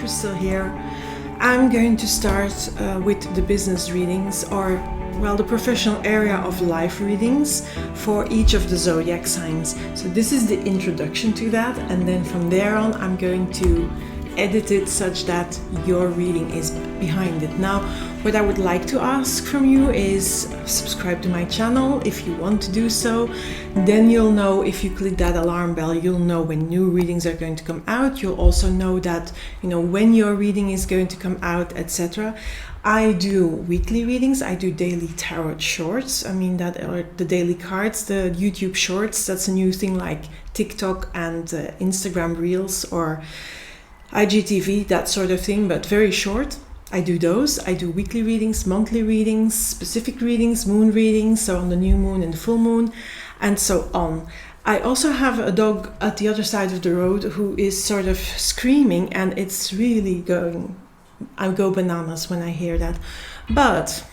Crystal here. I'm going to start with the business readings, or well, the professional area of life readings for each of the zodiac signs. So this is the introduction to that, and then from there on I'm going to edit it such that your reading is behind it. Now, what I would like to ask from you is subscribe to my channel if you want to do so. Then you'll know, if you click that alarm bell, you'll know when new readings are going to come out. You'll also know that, when your reading is going to come out, etc. I do weekly readings. I do daily tarot shorts. That are the daily cards, the YouTube shorts. That's a new thing, like TikTok and Instagram Reels or IGTV, that sort of thing, but very short. I do those. I do weekly readings, monthly readings, specific readings, moon readings, so on the new moon and the full moon, and so on. I also have a dog at the other side of the road who is sort of screaming, and it's really I go bananas when I hear that. But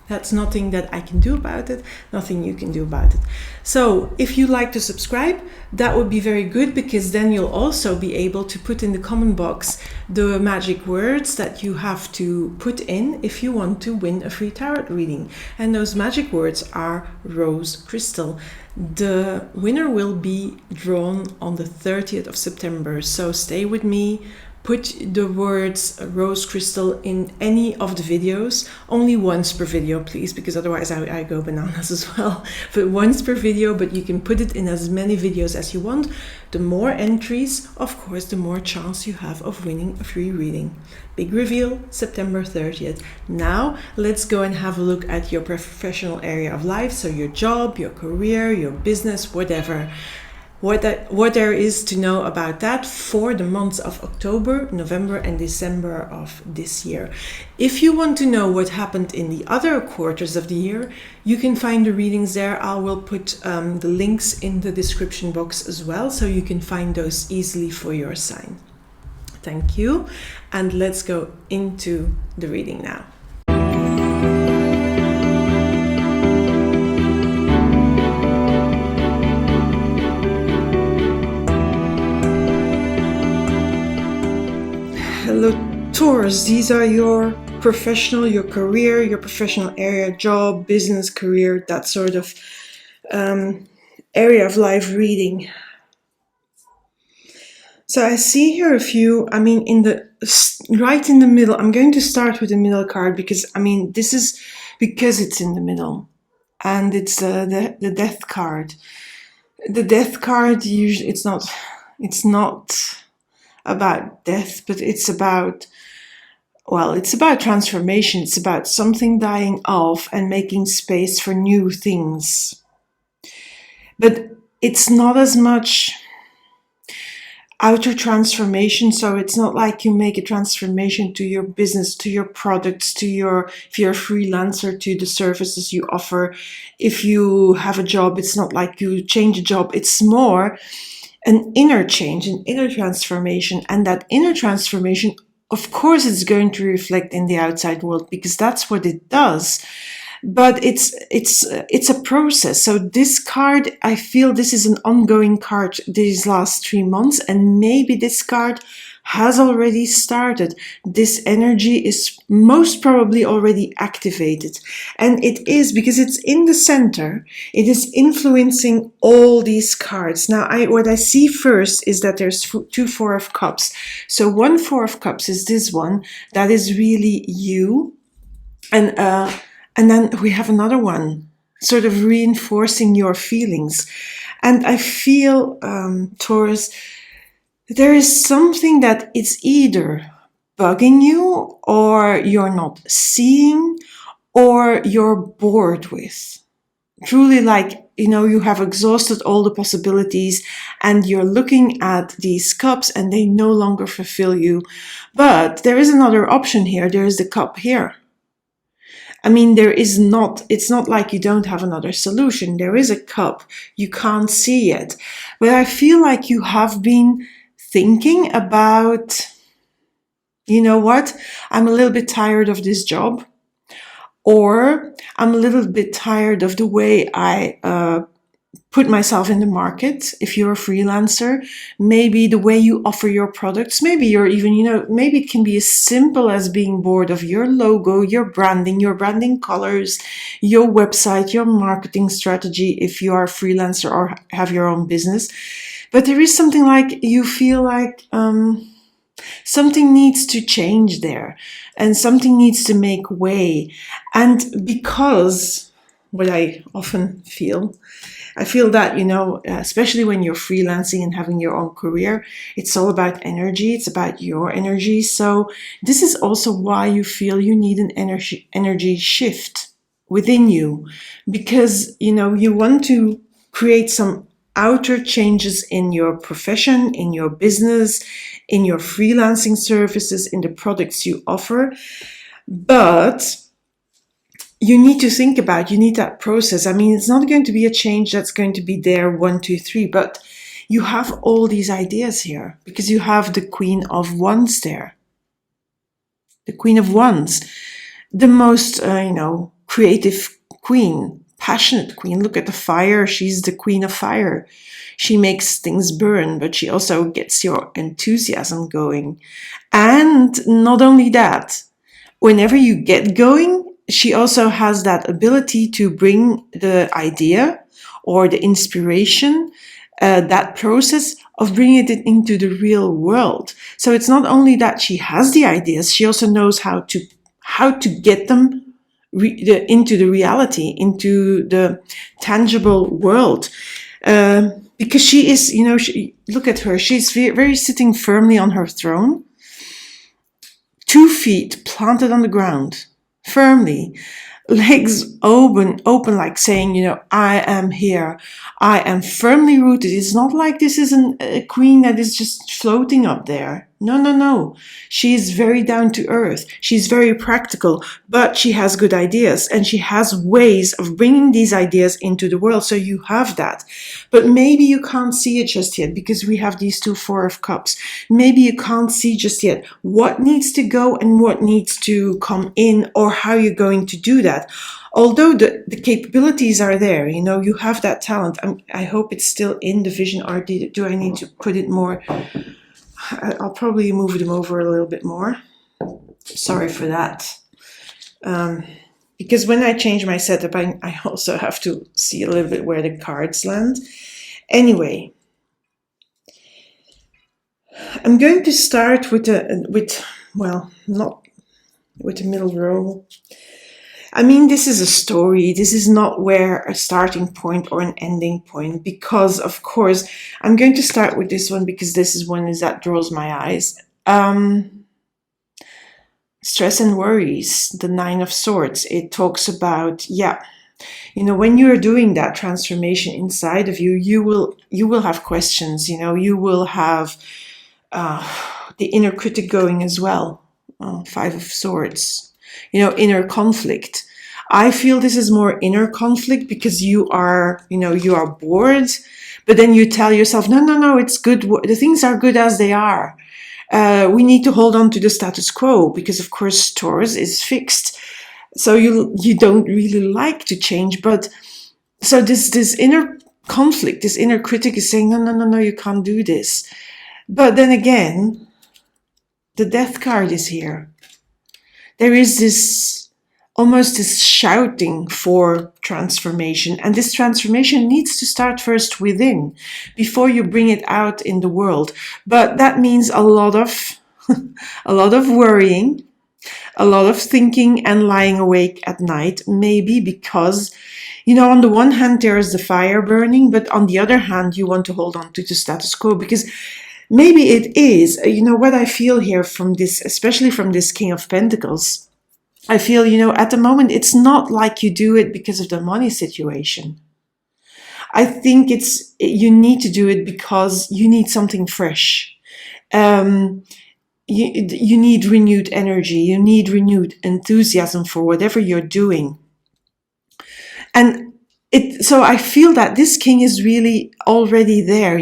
that's nothing that I can do about it, nothing you can do about it. So if you like to subscribe, that would be very good, because then you'll also be able to put in the comment box the magic words that you have to put in if you want to win a free tarot reading. And those magic words are rose crystal. The winner will be drawn on the 30th of September. So stay with me. Put the words rose crystal in any of the videos, only once per video, please, because otherwise I go bananas as well. But once per video, but you can put it in as many videos as you want. The more entries, of course, the more chance you have of winning a free reading. Big reveal, September 30th. Now, let's go and have a look at your professional area of life. So your job, your career, your business, whatever. What there is to know about that for the months of October, November and December of this year. If you want to know what happened in the other quarters of the year, you can find the readings there. I will put the links in the description box as well, so you can find those easily for your sign. Thank you, and let's go into the reading now. Hello Taurus, these are your professional, your career, your professional area, job, business, career, that sort of area of life reading. So I see here a few, right in the middle. I'm going to start with the middle card because, this is because it's in the middle, and it's the death card. The death card, usually it's not about death, but it's about transformation. It's about something dying off and making space for new things. But it's not as much outer transformation, so it's not like you make a transformation to your business, to your products, if you're a freelancer, to the services you offer. If you have a job, it's not like you change a job. It's more an inner change, an inner transformation. And that inner transformation, of course, it's going to reflect in the outside world, because that's what it does. But it's a process. So this card, I feel this is an ongoing card these last 3 months, and maybe this card has already started. This energy is most probably already activated, and it is because it's in the center. It is influencing all these cards. Now, what I see first is that there's 2 Four of Cups. So 1 Four of Cups is this one that is really you, and then we have another one sort of reinforcing your feelings. And I feel, Taurus, there is something that it's either bugging you, or you're not seeing, or you're bored with. Truly, like, you have exhausted all the possibilities, and you're looking at these cups and they no longer fulfill you. But there is another option here. There is the cup here. It's not like you don't have another solution. There is a cup. You can't see it. But I feel like you have been thinking about, what? I'm a little bit tired of this job. Or I'm a little bit tired of the way I put myself in the market. If you're a freelancer, maybe the way you offer your products, maybe you're even, maybe it can be as simple as being bored of your logo, your branding colors, your website, your marketing strategy, if you are a freelancer or have your own business. But there is something like you feel like something needs to change there, and something needs to make way. And because what I often feel, I feel that, especially when you're freelancing and having your own career, it's all about energy. It's about your energy. So this is also why you feel you need an energy shift within you, because, you want to create some outer changes in your profession, in your business, in your freelancing services, in the products you offer. But you need to think about, you need that process. I mean, it's not going to be a change that's going to be there 1, 2, 3, but you have all these ideas here because you have the Queen of Wands there. The Queen of Wands, the most, creative queen, passionate queen. Look at the fire. She's the Queen of Fire. She makes things burn, but she also gets your enthusiasm going. And not only that, whenever you get going, she also has that ability to bring the idea or the inspiration, that process of bringing it into the real world. So it's not only that she has the ideas, she also knows how to get them into the reality, into the tangible world. Because she is, look at her, she's very sitting firmly on her throne, 2 feet planted on the ground, firmly, legs open like saying, I am here. I am firmly rooted. It's not like this is a queen that is just floating up there. No. She is very down to earth. She's very practical, but she has good ideas and she has ways of bringing these ideas into the world. So you have that. But maybe you can't see it just yet because we have these 2 Four of Cups. Maybe you can't see just yet what needs to go and what needs to come in or how you're going to do that. Although the capabilities are there, you have that talent. I hope it's still in the vision, or do I need to put it more? I'll probably move them over a little bit more. Sorry for that. Because when I change my setup, I also have to see a little bit where the cards land. Anyway, I'm going to start not with the middle row. I mean, this is a story. This is not where a starting point or an ending point, because, of course, I'm going to start with this one because this is one that draws my eyes. Stress and worries, the 9 of Swords. It talks about, when you're doing that transformation inside of you, you will have questions. You will have the inner critic going as well. 5 of Swords. Inner conflict. I feel this is more inner conflict because you are bored, but then you tell yourself, no, it's good. The things are good as they are. We need to hold on to the status quo because, of course, Taurus is fixed. So you don't really like to change. But so this inner conflict, this inner critic is saying, no, you can't do this. But then again, the Death card is here. There is almost this shouting for transformation. And this transformation needs to start first within before you bring it out in the world. But that means a lot of worrying, a lot of thinking and lying awake at night, maybe because, on the one hand, there is the fire burning, but on the other hand, you want to hold on to the status quo because maybe it is, what I feel here from this, especially from this King of Pentacles. I feel, at the moment, it's not like you do it because of the money situation. I think you need to do it because you need something fresh. You need renewed energy. You need renewed enthusiasm for whatever you're doing. And so I feel that this king is really already there,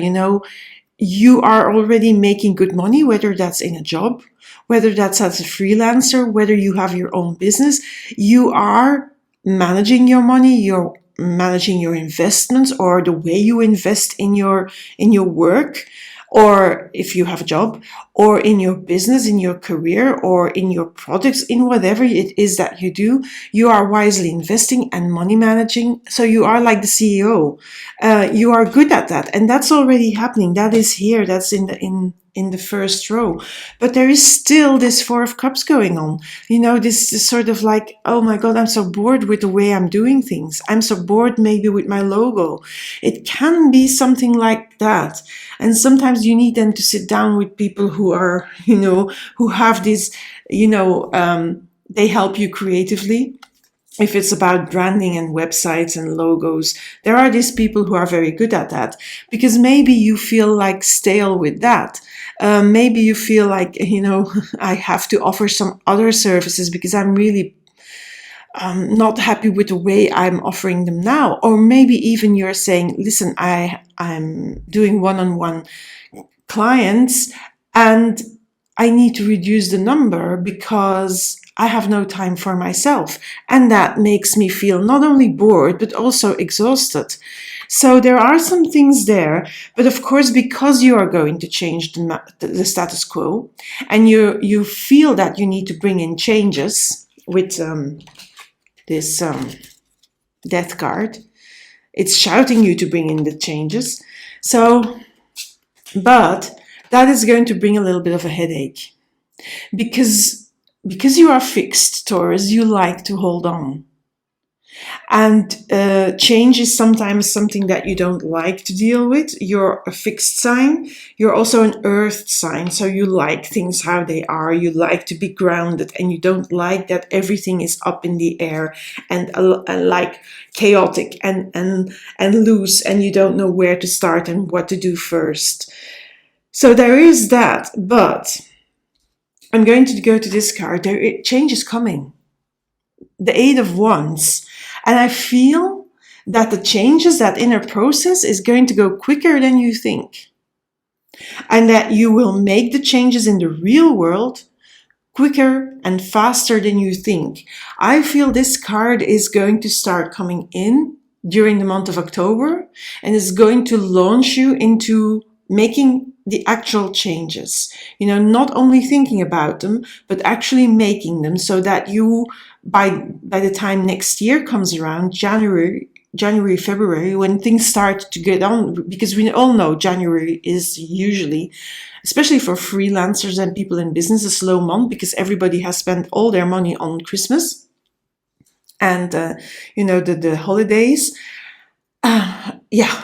You are already making good money, whether that's in a job, whether that's as a freelancer, whether you have your own business. You are managing your money, you're managing your investments or the way you invest in your work, or if you have a job, or in your business, in your career, or in your products, in whatever it is that you do, you are wisely investing and money managing. So you are like the CEO. You are good at that, and that's already happening. That is here. That's in the first row. But there is still this Four of Cups going on. This is sort of like, oh my God, I'm so bored with the way I'm doing things. I'm so bored maybe with my logo. It can be something like that. And sometimes you need then to sit down with people who are, who have this, they help you creatively. If it's about branding and websites and logos, there are these people who are very good at that, because maybe you feel like stale with that. Maybe you feel like, I have to offer some other services because I'm really not happy with the way I'm offering them now. Or maybe even you're saying, listen, I'm doing one-on-one clients and I need to reduce the number because I have no time for myself. And that makes me feel not only bored, but also exhausted. So there are some things there. But of course, because you are going to change the status quo, and you feel that you need to bring in changes with this death card, it's shouting you to bring in the changes. But that is going to bring a little bit of a headache, because you are fixed, Taurus, you like to hold on. And change is sometimes something that you don't like to deal with. You're a fixed sign. You're also an earth sign. So you like things how they are. You like to be grounded, and you don't like that everything is up in the air and like chaotic and loose, and you don't know where to start and what to do first. So there is that. But I'm going to go to this card. Change is coming. The Eight of Wands. And I feel that the changes, that inner process is going to go quicker than you think. And that you will make the changes in the real world quicker and faster than you think. I feel this card is going to start coming in during the month of October, and is going to launch you into making the actual changes. Not only thinking about them, but actually making them, so that you, by the time next year comes around, January, February, when things start to get on, because we all know January is usually, especially for freelancers and people in business, a slow month, because everybody has spent all their money on Christmas and, the holidays.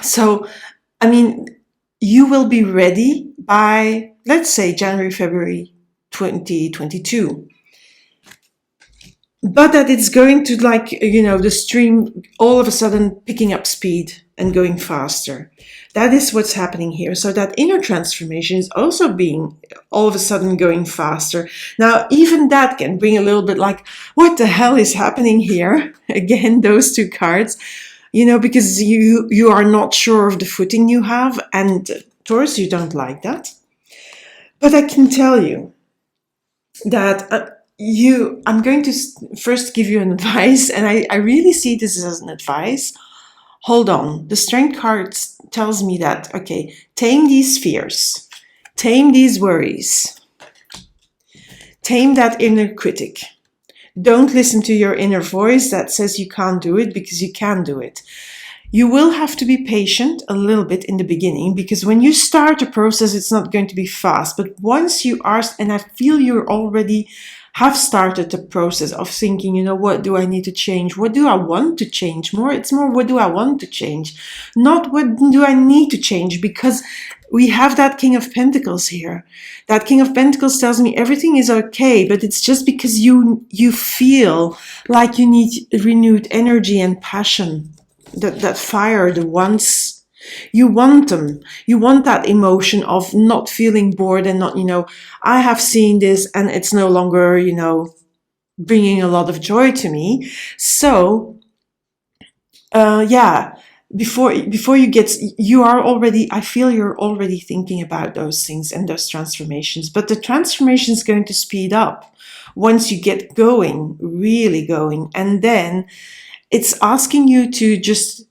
So, I mean, you will be ready by, let's say, January, February 2022. But that it's going to, the stream all of a sudden picking up speed and going faster. That is what's happening here. So that inner transformation is also being all of a sudden going faster. Now, even that can bring a little bit like, what the hell is happening here? Again, those two cards. Because you are not sure of the footing you have, and Taurus, you don't like that. But I can tell you that I'm going to first give you an advice, and I really see this as an advice. Hold on. The Strength card tells me that, okay, tame these fears, tame these worries, tame that inner critic. Don't listen to your inner voice that says you can't do it, because you can do it. You will have to be patient a little bit in the beginning, because when you start a process, it's not going to be fast. But once you are, and I feel you already have started the process of thinking, what do I need to change? What do I want to change more? It's more, what do I want to change? Not what do I need to change, because we have that King of Pentacles here. That King of Pentacles tells me everything is okay, but it's just because you feel like you need renewed energy and passion, that fire, the wants. You want them. You want that emotion of not feeling bored and not, I have seen this and it's no longer, bringing a lot of joy to me. So, before you are already, I feel you're already thinking about those things and those transformations, but the transformation is going to speed up once you get going, really going. And then It's asking you to just,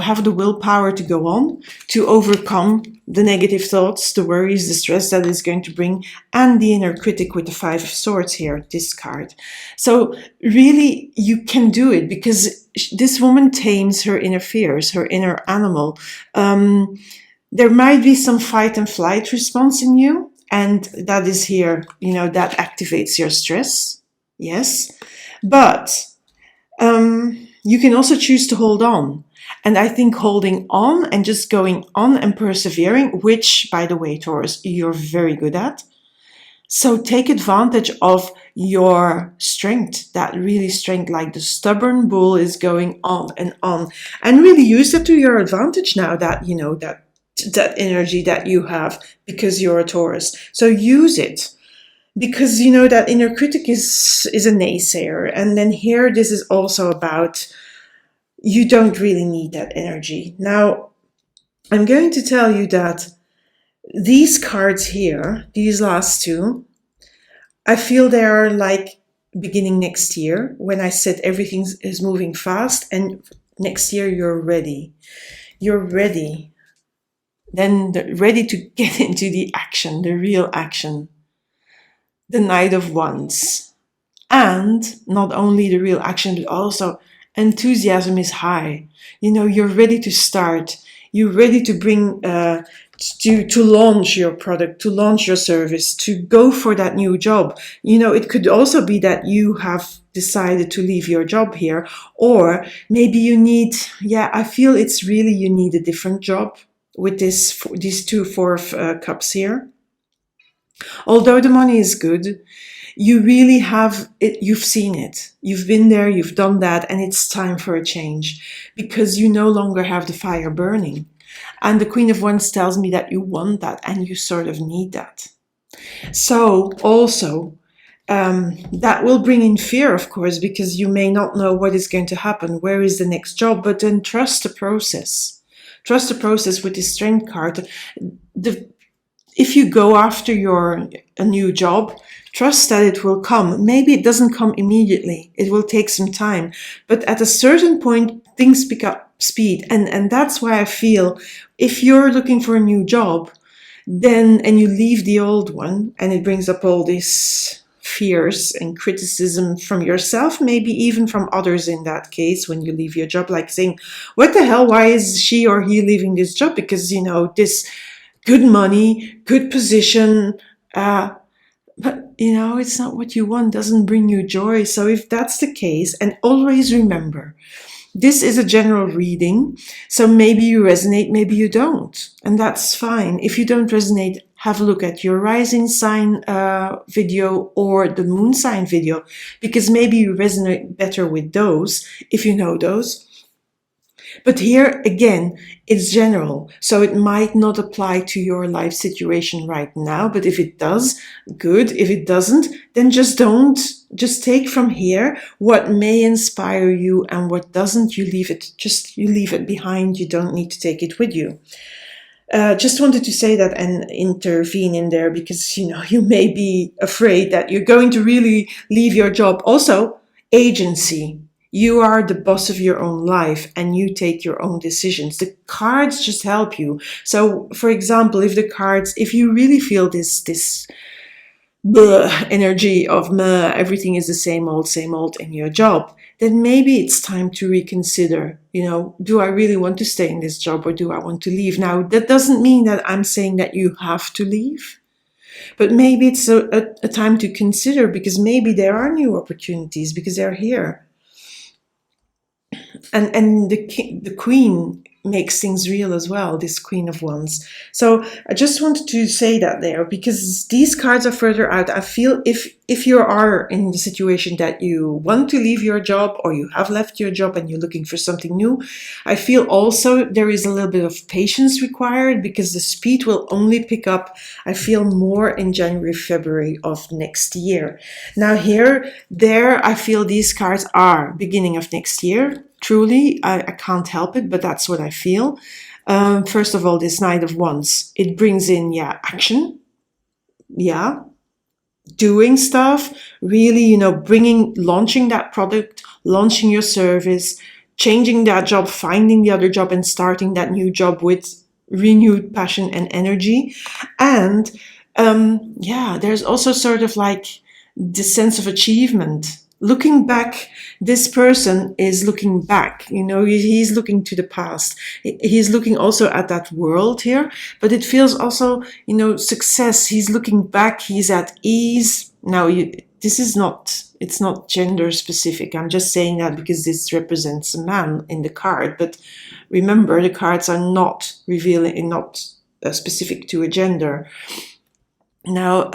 have the willpower to go on, to overcome the negative thoughts, the worries, the stress that is going to bring, and the inner critic with the Five of Swords here, this card. So really, you can do it because this woman tames her inner fears, her inner animal. There might be some fight and flight response in you, and that is here, that activates your stress. Yes. But you can also choose to hold on. And I think holding on and just going on and persevering, which, by the way, Taurus, you're very good at. So take advantage of your strength, that really strength, like the stubborn bull is going on, and really use that to your advantage now that, that energy that you have because you're a Taurus. So use it. Because, that inner critic is a naysayer. And then here, this is also about, you don't really need that energy. Now, I'm going to tell you that these cards here, these last two, I feel they are like beginning next year, when I said everything is moving fast, and next year you're ready. You're ready. Then ready to get into the action, the real action. The Knight of Wands. And not only the real action, but also enthusiasm is high. You're ready to start. You're ready to bring, to launch your product, to launch your service, to go for that new job. It could also be that you have decided to leave your job here, or maybe you need, I feel it's really, you need a different job with these two Four of Cups here. Although the money is good, you really have it, you've seen it, you've been there, you've done that, and it's time for a change because you no longer have the fire burning. And the Queen of Wands tells me that you want that and you sort of need that. So also, that will bring in fear, of course, because you may not know what is going to happen, where is the next job, but then trust the process. Trust the process with the Strength card. If you go after a new job, trust that it will come. Maybe it doesn't come immediately. It will take some time. But at a certain point, things pick up speed. And that's why I feel if you're looking for a new job, and you leave the old one, and it brings up all these fears and criticism from yourself, maybe even from others in that case, when you leave your job, like saying, what the hell, why is she or he leaving this job? Because, this good money, good position, but it's not what you want, doesn't bring you joy. So if that's the case, and always remember, this is a general reading, so maybe you resonate, maybe you don't, and that's fine. If you don't resonate, have a look at your rising sign video or the moon sign video, because maybe you resonate better with those, if you know those. But here, again, it's general, so it might not apply to your life situation right now, but if it does, good. If it doesn't, then just don't. Just take from here what may inspire you, and what doesn't, you leave it behind. You don't need to take it with you. Just wanted to say that and intervene in there, because, you may be afraid that you're going to really leave your job. Also, agency. You are the boss of your own life and you take your own decisions. The cards just help you. So, for example, if you really feel this energy of everything is the same old in your job, then maybe it's time to reconsider, do I really want to stay in this job or do I want to leave? Now, that doesn't mean that I'm saying that you have to leave. But maybe it's a time to consider, because maybe there are new opportunities, because they're here. And the Queen makes things real as well, this Queen of Wands. So I just wanted to say that there, because these cards are further out. I feel if you are in the situation that you want to leave your job, or you have left your job and you're looking for something new, I feel also there is a little bit of patience required, because the speed will only pick up, I feel, more in January, February of next year. Now I feel these cards are beginning of next year. Truly, I can't help it, but that's what I feel. First of all, this Knight of Wands, it brings in, action. Doing stuff, really, launching that product, launching your service, changing that job, finding the other job, and starting that new job with renewed passion and energy. And yeah, there's also sort of like this sense of achievement. Looking back, this person is looking back, he's looking to the past. He's looking also at that world here, but it feels also, success. He's looking back, he's at ease. Now, it's not gender specific. I'm just saying that because this represents a man in the card. But remember, the cards are not revealing, not specific to a gender. Now,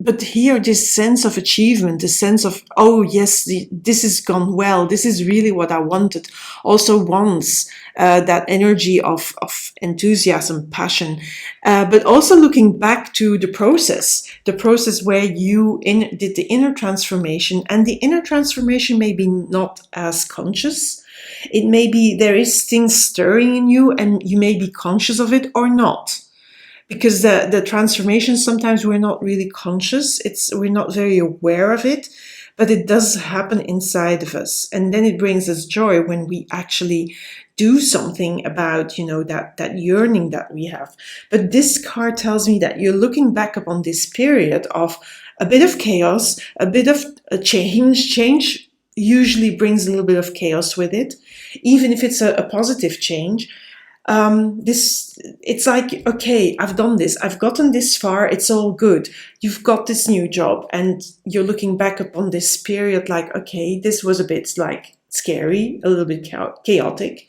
but here, this sense of achievement, the sense of, oh yes, this has gone well, this is really what I wanted, also wants that energy of enthusiasm, passion, but also looking back to the process where you did the inner transformation, and the inner transformation may be not as conscious. It may be there is things stirring in you, and you may be conscious of it or not. Because the transformation, sometimes we're not really conscious. We're not very aware of it, but it does happen inside of us. And then it brings us joy when we actually do something about, that yearning that we have. But this card tells me that you're looking back upon this period of a bit of chaos, a bit of a change. Change usually brings a little bit of chaos with it, even if it's a positive change. It's like, okay, I've done this, I've gotten this far, it's all good. You've got this new job, and you're looking back upon this period like, okay, this was a bit like scary, a little bit chaotic,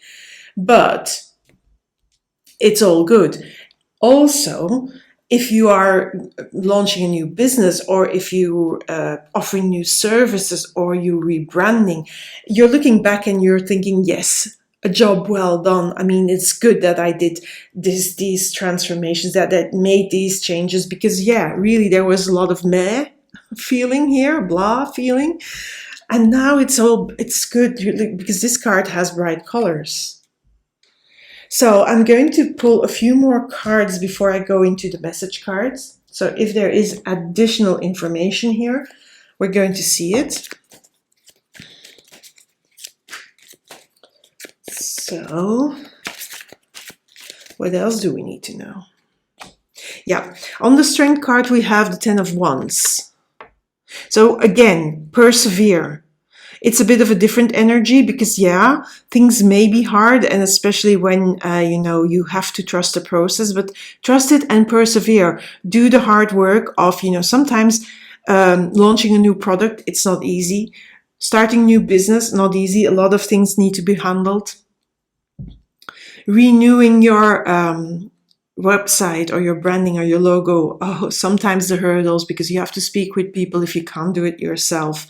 but it's all good. Also, if you are launching a new business, or if you offering new services, or you're rebranding, you're looking back and you're thinking, yes, a job well done. I mean, it's good that I did these transformations, that made these changes, because yeah, really there was a lot of meh feeling here, blah feeling. And now it's good, because this card has bright colors. So I'm going to pull a few more cards before I go into the message cards. So if there is additional information here, we're going to see it. So, what else do we need to know? Yeah, on the Strength card, we have the Ten of Wands. So again, persevere. It's a bit of a different energy, because yeah, things may be hard, and especially when, you have to trust the process, but trust it and persevere. Do the hard work of, sometimes launching a new product, it's not easy. Starting new business, not easy. A lot of things need to be handled. Renewing your website or your branding or your logo. Oh, sometimes the hurdles, because you have to speak with people if you can't do it yourself.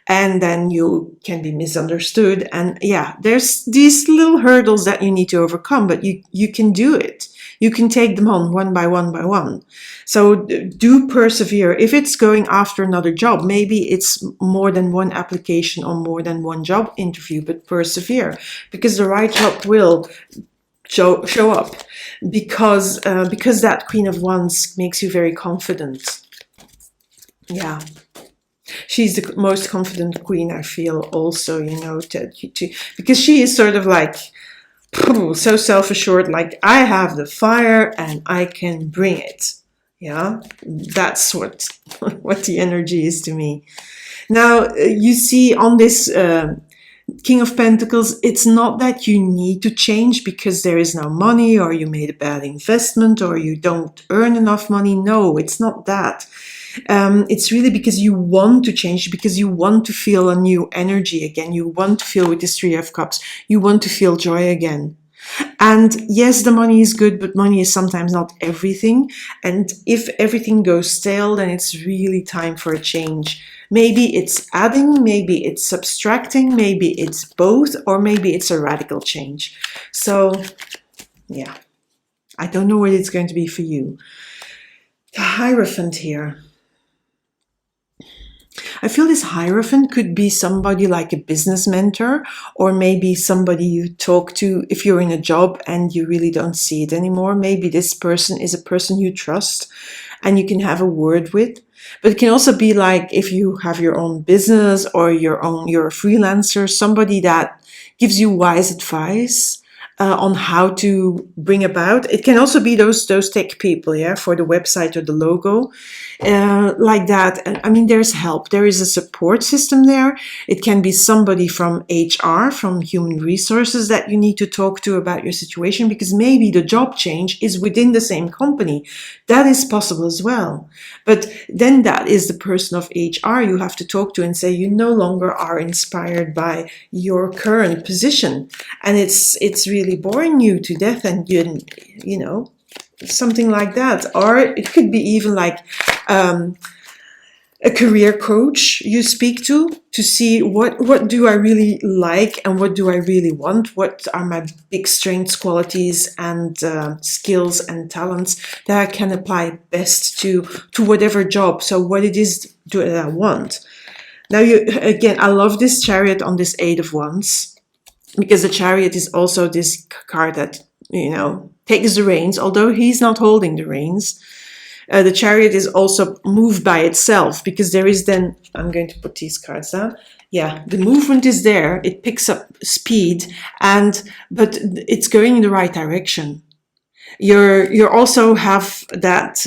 And then you can be misunderstood. And yeah, there's these little hurdles that you need to overcome, but you can do it. You can take them on one by one by one. So do persevere. If it's going after another job, maybe it's more than one application or more than one job interview, but persevere, because the right job will show up, because that Queen of Wands makes you very confident. Yeah, she's the most confident queen, I feel, also, because she is sort of like so self-assured, like, I have the fire and I can bring it. Yeah, that's what the energy is to me. Now, you see on this King of Pentacles, it's not that you need to change because there is no money, or you made a bad investment, or you don't earn enough money. No, it's not that. It's really because you want to change, because you want to feel a new energy again. You want to feel, with this Three of Cups, you want to feel joy again. And yes, the money is good, but money is sometimes not everything. And if everything goes stale, then it's really time for a change. Maybe it's adding, maybe it's subtracting, maybe it's both, or maybe it's a radical change. So, yeah, I don't know what it's going to be for you. The Hierophant here. I feel this Hierophant could be somebody like a business mentor, or maybe somebody you talk to if you're in a job and you really don't see it anymore. Maybe this person is a person you trust and you can have a word with. But it can also be like if you have your own business, or you're a freelancer, somebody that gives you wise advice on how to bring about. It can also be those tech people, yeah, for the website or the logo, like that. And I mean, there's help. There is a support system there. It can be somebody from HR, from human resources, that you need to talk to about your situation, because maybe the job change is within the same company. That is possible as well. But then that is the person of HR you have to talk to and say you no longer are inspired by your current position, and it's really boring you to death, and you know, something like that. Or it could be even like a career coach you speak to see what do I really like and what do I really want, what are my big strengths, qualities, and skills and talents that I can apply best to whatever job. So what it is that I want. Now, again, I love this Chariot on this Eight of Wands, because the Chariot is also this card that, you know, takes the reins, although he's not holding the reins. The Chariot is also moved by itself, because there is then, I'm going to put these cards down. Yeah, the movement is there. It picks up speed, but it's going in the right direction. You also have that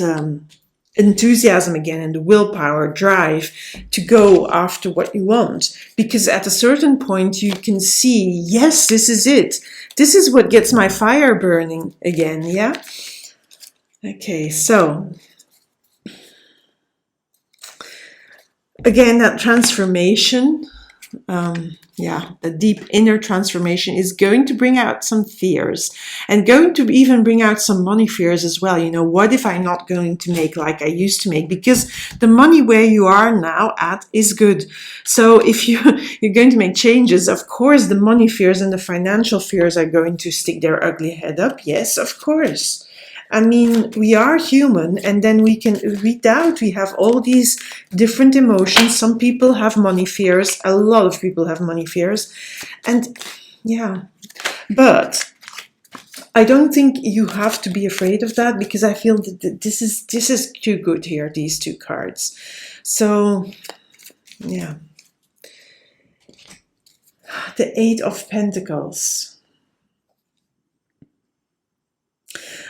enthusiasm again, and the willpower, drive to go after what you want, because at a certain point you can see, yes, this is it. This is what gets my fire burning again. Yeah. Okay, so again, that transformation, the deep inner transformation is going to bring out some fears, and going to even bring out some money fears as well. You know, what if I'm not going to make like I used to make? Because the money where you are now at is good. So if you're going to make changes, of course, the money fears and the financial fears are going to stick their ugly head up. Yes, of course. I mean, we are human, and then we doubt. We have all these different emotions. Some people have money fears. A lot of people have money fears. And yeah, but I don't think you have to be afraid of that, because I feel that this is too good here, these two cards. So yeah. The Eight of Pentacles.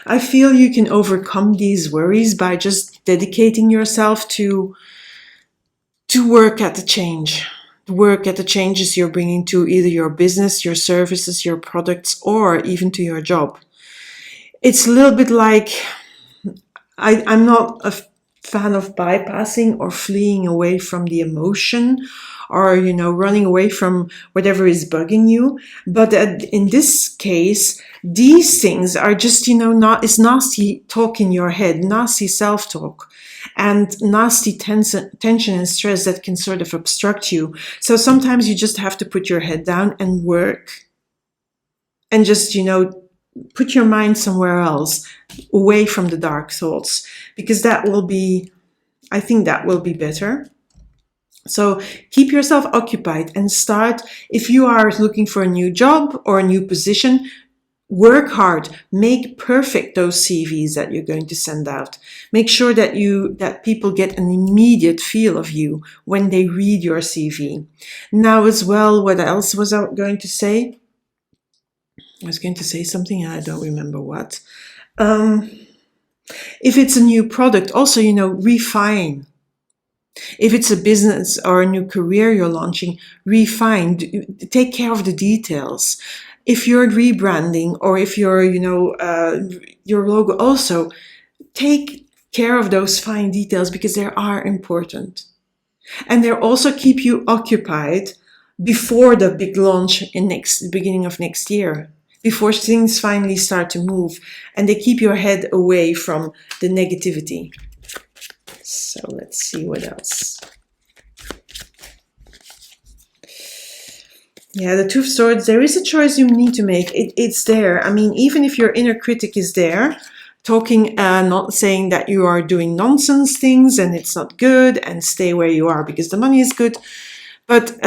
I feel you can overcome these worries by just dedicating yourself to work at the change. Work at the changes you're bringing to either your business, your services, your products, or even to your job. It's a little bit like, I'm not a fan of bypassing or fleeing away from the emotion, or, you know, running away from whatever is bugging you. But in this case, these things are just, you know, it's nasty talk in your head, nasty self-talk, and nasty tension and stress that can sort of obstruct you. So sometimes you just have to put your head down and work, and just, you know, put your mind somewhere else, away from the dark thoughts, because that will be, I think that will be better. So keep yourself occupied and start. If you are looking for a new job or a new position, work hard. Make perfect those CVs that you're going to send out. Make sure that people get an immediate feel of you when they read your CV. Now as well, what else was I going to say? I was going to say something, I don't remember what. If it's a new product, also, you know, refine. If it's a business or a new career you're launching, refine. Take care of the details. If you're rebranding, or if you're, you know, your logo, also take care of those fine details, because they are important. And they also keep you occupied before the big launch in beginning of next year, before things finally start to move, and they keep your head away from the negativity. So let's see what else. Yeah, the Two of Swords, there is a choice you need to make. It's there. I mean, even if your inner critic is there, talking, not saying that you are doing nonsense things and it's not good, and stay where you are because the money is good. But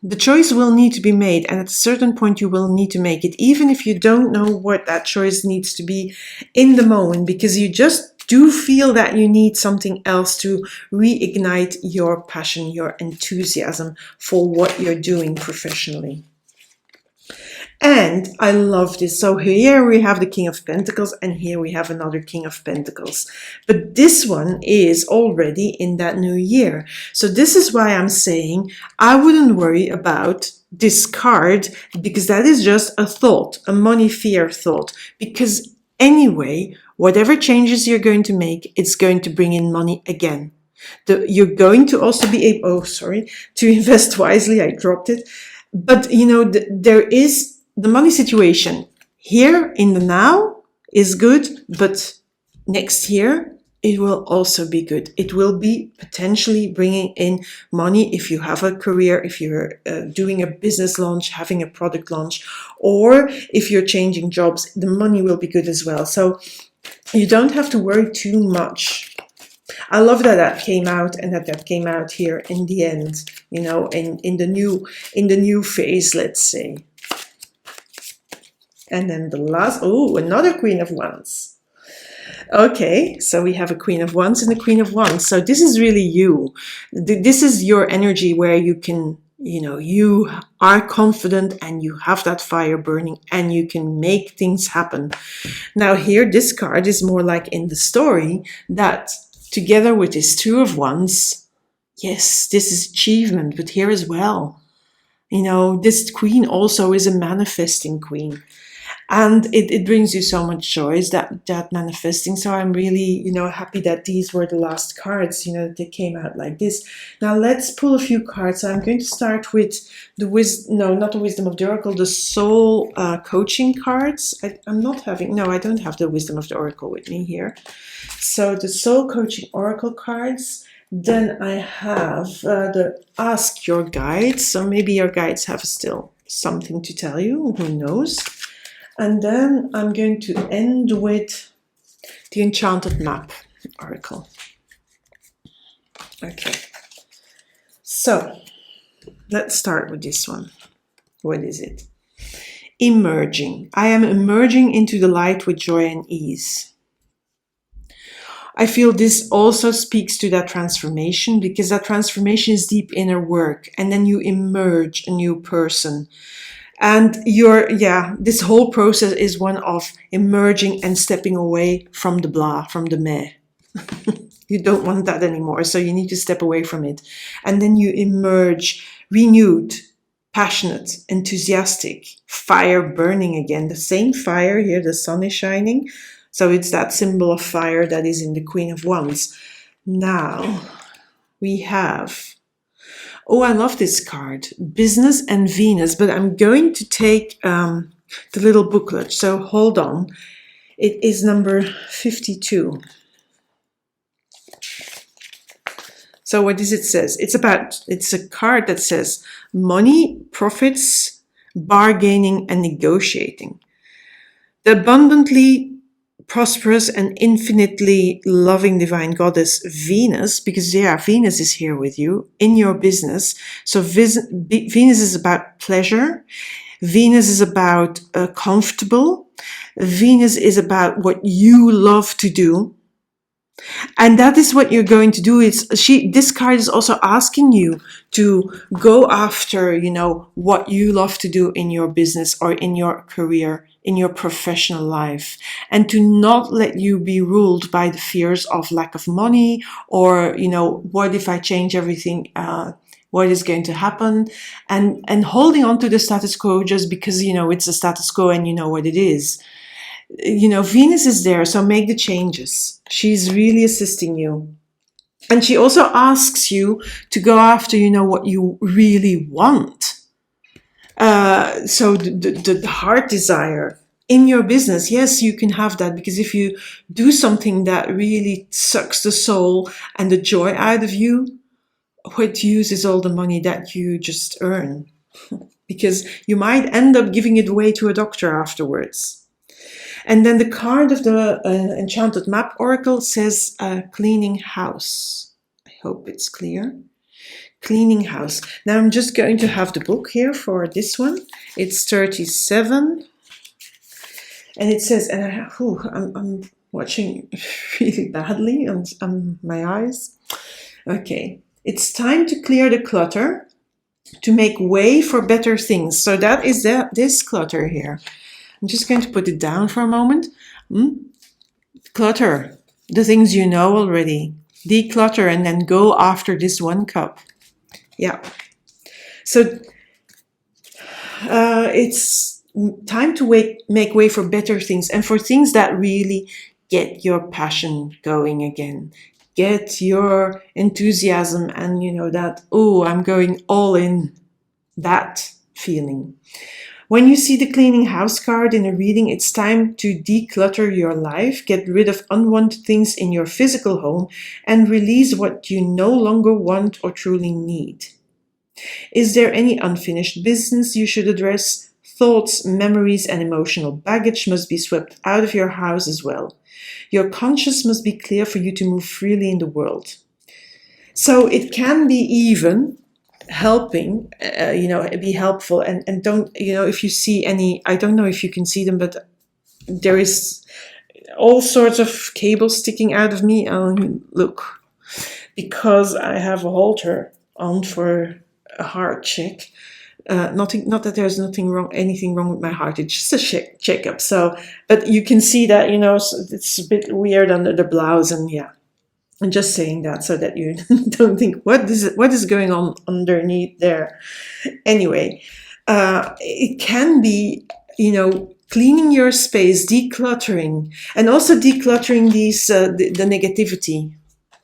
the choice will need to be made, and at a certain point you will need to make it, even if you don't know what that choice needs to be in the moment, because you just do feel that you need something else to reignite your passion, your enthusiasm for what you're doing professionally. And I love this. So here we have the King of Pentacles, and here we have another King of Pentacles. But this one is already in that new year. So this is why I'm saying I wouldn't worry about this card, because that is just a thought, a money fear thought. Because anyway, whatever changes you're going to make, it's going to bring in money again. You're going to also be able, to invest wisely. I dropped it. But, you know, there is the money situation here in the now is good, but next year it will also be good. It will be potentially bringing in money if you have a career, if you're doing a business launch, having a product launch, or if you're changing jobs, the money will be good as well. So you don't have to worry too much. I love that that came out, and that came out here in the end, you know, in the new phase, let's say. And then the last, oh, another Queen of Wands. Okay, so we have a Queen of Wands and a Queen of Wands. So this is really you. This is your energy where you can, you know, you are confident and you have that fire burning and you can make things happen. Now here, this card is more like in the story that together with this Two of Wands, yes, this is achievement, but here as well, you know, this queen also is a manifesting queen. And it brings you so much joy, that manifesting. So I'm really, you know, happy that these were the last cards, you know, that they came out like this. Now let's pull a few cards. I'm going to start with the not the Wisdom of the Oracle, the Soul coaching cards. I don't have the Wisdom of the Oracle with me here. So the Soul Coaching Oracle cards. Then I have the Ask Your Guides. So maybe your guides have still something to tell you, who knows. And then I'm going to end with the Enchanted Map Oracle. Okay, so let's start with this one. What is it? Emerging. I am emerging into the light with joy and ease. I feel this also speaks to that transformation, because that transformation is deep inner work, and then you emerge a new person. And this whole process is one of emerging and stepping away from the blah, from the meh. You don't want that anymore, so you need to step away from it. And then you emerge renewed, passionate, enthusiastic, fire burning again. The same fire here, the sun is shining. So it's that symbol of fire that is in the Queen of Wands. Now we have... Oh, I love this card, Business and Venus, but I'm going to take the little booklet, so hold on. It is number 52. So what does it says? It's a card that says money, profits, bargaining, and negotiating. The abundantly prosperous and infinitely loving divine goddess Venus, because Venus is here with you in your business. So Venus is about pleasure. Venus is about comfortable. Venus is about what you love to do. And that is what you're going to do. This card is also asking you to go after, you know, what you love to do in your business or in your career, in your professional life, and to not let you be ruled by the fears of lack of money, or, you know, what if I change everything? What is going to happen? And holding on to the status quo just because, you know, it's a status quo and you know what it is. You know, Venus is there, so make the changes. She's really assisting you. And she also asks you to go after, you know, what you really want. So the heart desire in your business, yes, you can have that, because if you do something that really sucks the soul and the joy out of you, what use is all the money that you just earn? Because you might end up giving it away to a doctor afterwards. And then the card of the Enchanted Map Oracle says cleaning house. I hope it's clear. Cleaning house. Now I'm just going to have the book here for this one. It's 37. And it says, and I'm watching really badly on my eyes. Okay. It's time to clear the clutter to make way for better things. So that is this clutter here. I'm just going to put it down for a moment. Clutter, the things you know already. Declutter and then go after this one cup. Yeah. So it's time to make way for better things and for things that really get your passion going again. Get your enthusiasm and that, oh, I'm going all in, that feeling. When you see the cleaning house card in a reading, it's time to declutter your life, get rid of unwanted things in your physical home, and release what you no longer want or truly need. Is there any unfinished business you should address? Thoughts, memories, and emotional baggage must be swept out of your house as well. Your conscience must be clear for you to move freely in the world. So it can be even helping, be helpful, and don't, if you see any, I don't know if you can see them, but there is all sorts of cables sticking out of me. Look, because I have a halter on for a heart check. Not that there's anything wrong with my heart. It's just a checkup. So, but you can see that, it's a bit weird under the blouse, and yeah. I'm just saying that so that you don't think, what is going on underneath there? Anyway, it can be, cleaning your space, decluttering, and also decluttering these the negativity.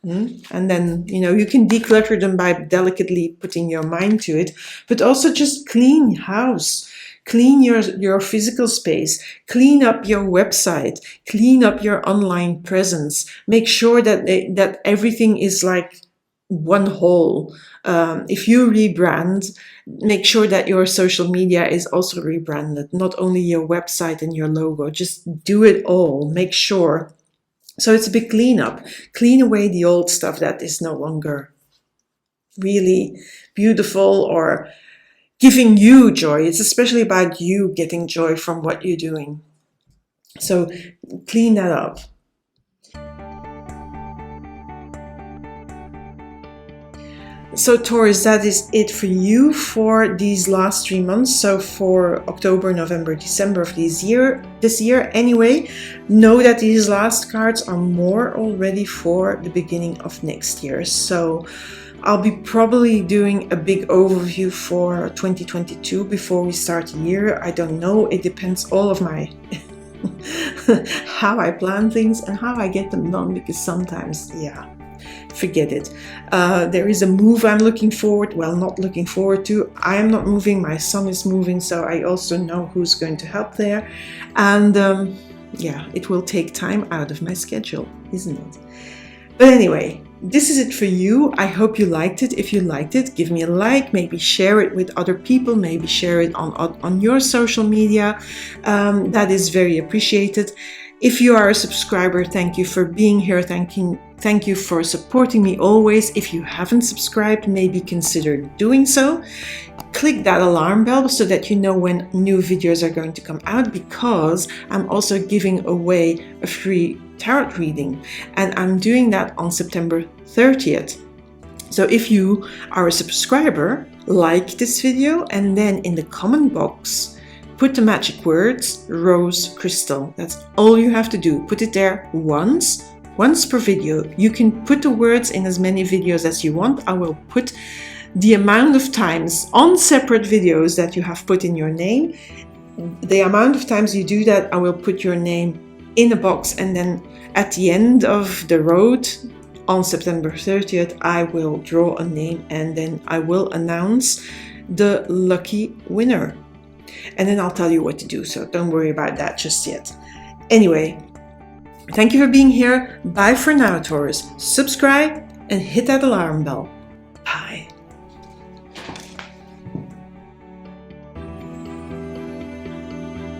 And then, you can declutter them by delicately putting your mind to it, but also just clean house. Clean your physical space, clean up your website, clean up your online presence. Make sure that everything is like one whole. If you rebrand, make sure that your social media is also rebranded, not only your website and your logo. Just do it all. Make sure. So it's a big cleanup. Clean away the old stuff that is no longer really beautiful or giving you joy. It's especially about you getting joy from what you're doing. So clean that up. So Taurus, that is it for you for these last 3 months. So for October, November, December of this year anyway, know that these last cards are more already for the beginning of next year. So I'll be probably doing a big overview for 2022 before we start the year. I don't know. It depends all of my how I plan things and how I get them done, because sometimes, forget it. There is a move I'm not looking forward to. I am not moving. My son is moving, so I also know who's going to help there. And it will take time out of my schedule, isn't it? But anyway, this is it for you. I hope you liked it. If you liked it, give me a like, maybe share it with other people, maybe share it on your social media. That is very appreciated. If you are a subscriber, thank you for being here. Thank you for supporting me always. If you haven't subscribed, maybe consider doing so. Click that alarm bell so that you know when new videos are going to come out, because I'm also giving away a free tarot reading, and I'm doing that on September 30th. So if you are a subscriber, like this video, and then in the comment box, put the magic words rose crystal. That's all you have to do. Put it there once per video. You can put the words in as many videos as you want. I will put the amount of times on separate videos that you have put in your name. The amount of times you do that, I will put your name in a box, and then at the end of the road on September 30th, I will draw a name, and then I will announce the lucky winner. And then I'll tell you what to do, so don't worry about that just yet. Anyway, thank you for being here. Bye for now, Taurus. Subscribe and hit that alarm bell.